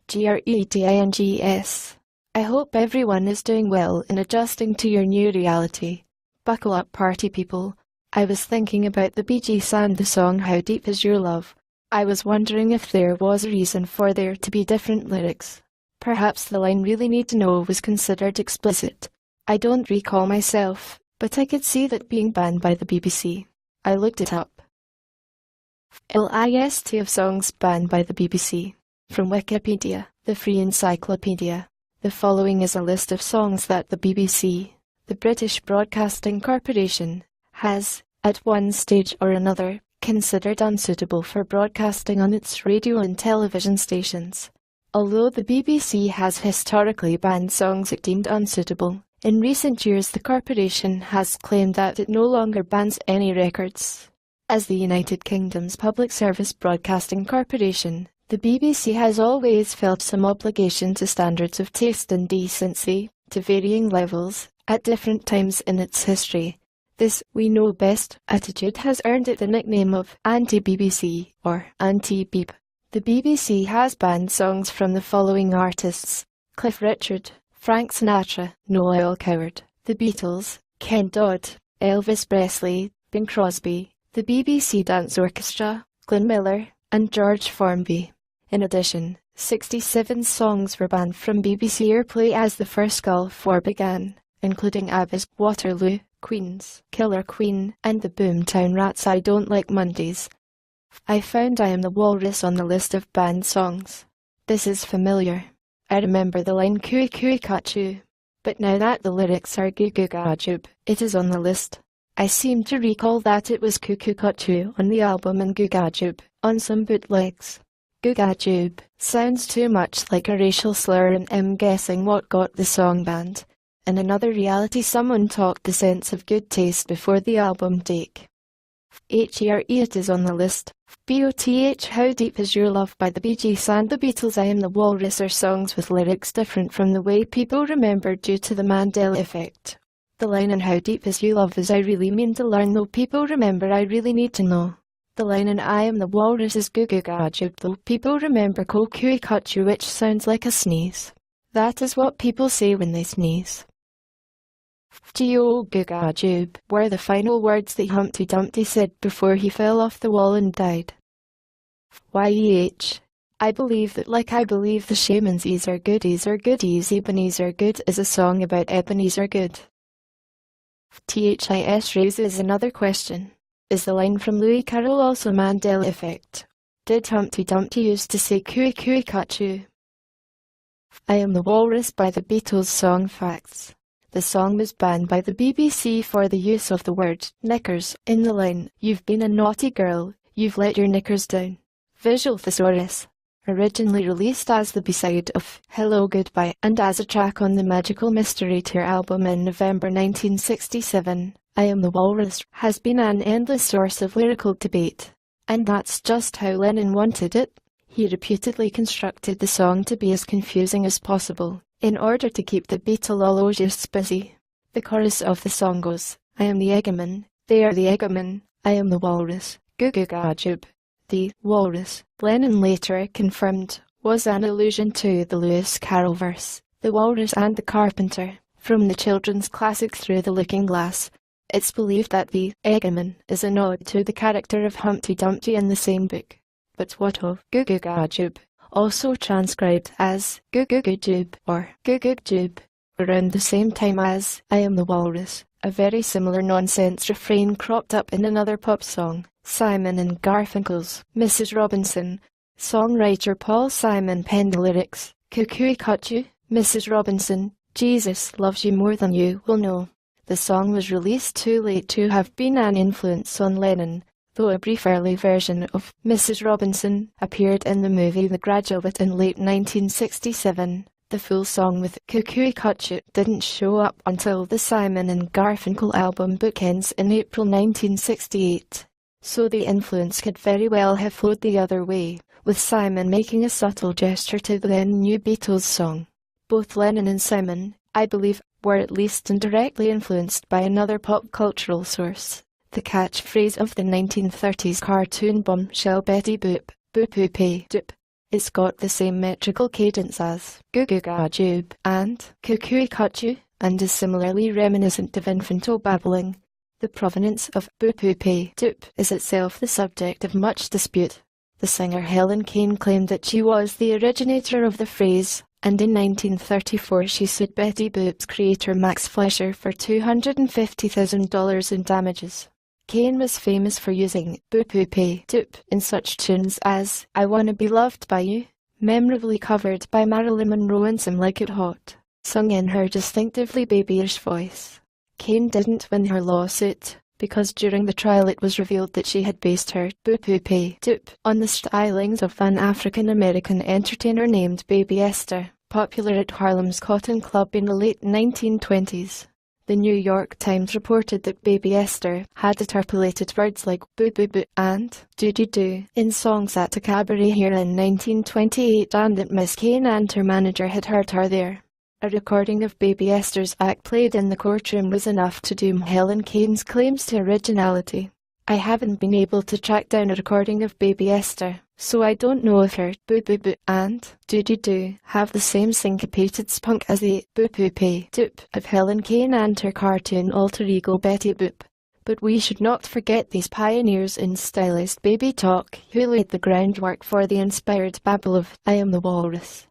Greetings. I hope everyone is doing well and adjusting to your new reality. Buckle up, party people. I was thinking about the Bee Gees and the song How Deep Is Your Love. I was wondering if there was a reason for there to be different lyrics. Perhaps the line "really need to know" was considered explicit. I don't recall myself, but I could see that being banned by the BBC. I looked it up. List of songs banned by the BBC. From Wikipedia, the free encyclopedia. The following is a list of songs that the BBC, the British Broadcasting Corporation, has, at one stage or another, considered unsuitable for broadcasting on its radio and television stations. Although the BBC has historically banned songs it deemed unsuitable, in recent years the corporation has claimed that it no longer bans any records. As the United Kingdom's Public Service Broadcasting Corporation, the BBC has always felt some obligation to standards of taste and decency, to varying levels, at different times in its history. This "we know best" attitude has earned it the nickname of anti-BBC or anti-Beep. The BBC has banned songs from the following artists: Cliff Richard, Frank Sinatra, Noel Coward, The Beatles, Ken Dodd, Elvis Presley, Bing Crosby, the BBC Dance Orchestra, Glenn Miller, and George Formby. In addition, 67 songs were banned from BBC airplay as the first Gulf War began, including ABBA's Waterloo, Queen's Killer Queen, and the Boomtown Rats' I Don't Like Mondays. I found I Am the Walrus on the list of banned songs. This is familiar. I remember the line "Cooey Cooey Catchoo," but now that the lyrics are "Goo Goo Gajoob," it is on the list. I seem to recall that it was "Cuckoo Catchoo" on the album and "Goo Gajoob" on some bootlegs. "Goo Gajoob" sounds too much like a racial slur and I'm guessing what got the song banned. In another reality someone talked the sense of good taste before the album take. It is on the list. BOTH How Deep Is Your Love by the Bee Gees and the Beatles I Am the Walrus are songs with lyrics different from the way people remember due to the Mandela effect. The line in How Deep Is Your Love is "I really mean to learn though people remember I really need to know." The line in I Am the Walrus is "Goo Goo Gajoob" though people remember "Coo Cooey Catchoo," which sounds like a sneeze. That is what people say when they sneeze. "Goo Goo Gajoob" were the final words that Humpty Dumpty said before he fell off the wall and died. I believe that like I believe the Shamansies are goodies Ebenezer Good is a song about Ebenezer Good. THIS raises another question. Is the line from Louis Carroll also Mandela effect? Did Humpty Dumpty used to say "Cooey Cooey Catchoo"? I Am the Walrus by the Beatles song facts. The song was banned by the BBC for the use of the word "knickers" in the line "You've been a naughty girl, you've let your knickers down." Visual Thesaurus. Originally released as the B-side of Hello Goodbye and as a track on the Magical Mystery Tour album in November 1967, I Am the Walrus has been an endless source of lyrical debate. And that's just how Lennon wanted it. He reputedly constructed the song to be as confusing as possible, in order to keep the Beatlologists busy. The chorus of the song goes, "I am the Eggman, they are the Eggman, I am the Walrus, Goo Goo Gajoob." The "walrus," Lennon later confirmed, was an allusion to the Lewis Carroll verse, "The Walrus and the Carpenter," from the children's classic Through the Looking Glass. It's believed that the Eggman is a nod to the character of Humpty Dumpty in the same book. But what of Goo Goo Gajoob, also transcribed as Goo Goo Gajoob or Goo Goo Joob, around the same time as I Am the Walrus? A very similar nonsense refrain cropped up in another pop song, Simon and Garfunkel's Mrs. Robinson. Songwriter Paul Simon penned the lyrics, "Coo Cooey Catchoo, Mrs. Robinson, Jesus loves you more than you will know." The song was released too late to have been an influence on Lennon, though a brief early version of Mrs. Robinson appeared in the movie The Graduate in late 1967. The full song with "Coo Cooey Catchoo" didn't show up until the Simon and Garfunkel album Bookends in April 1968. So the influence could very well have flowed the other way, with Simon making a subtle gesture to the then-new Beatles song. Both Lennon and Simon, I believe, were at least indirectly influenced by another pop cultural source. The catchphrase of the 1930s cartoon bombshell Betty Boop, Boop Boop Doop, It's got the same metrical cadence as Goo Goo Gajoob and Cuckoo Cuckoo, and is similarly reminiscent of infantile babbling. The provenance of boop doop is itself the subject of much dispute. The singer Helen Kane claimed that she was the originator of the phrase, and in 1934 she sued Betty Boop's creator Max Fleischer for $250,000 in damages. Kane was famous for using boop doop in such tunes as I Wanna Be Loved by You, memorably covered by Marilyn Monroe and Some Like It Hot, sung in her distinctively babyish voice. Kane didn't win her lawsuit, because during the trial it was revealed that she had based her boop doop on the stylings of an African-American entertainer named Baby Esther, popular at Harlem's Cotton Club in the late 1920s. The New York Times reported that Baby Esther had interpolated words like boo boo boo and do in songs at a cabaret here in 1928, and that Miss Kane and her manager had heard her there. A recording of Baby Esther's act played in the courtroom was enough to doom Helen Kane's claims to originality. I haven't been able to track down a recording of Baby Esther, so I don't know if her boo boo boo and do have the same syncopated spunk as the boo doop of Helen Kane and her cartoon alter ego Betty Boop. But we should not forget these pioneers in stylized baby talk who laid the groundwork for the inspired babble of I Am the Walrus.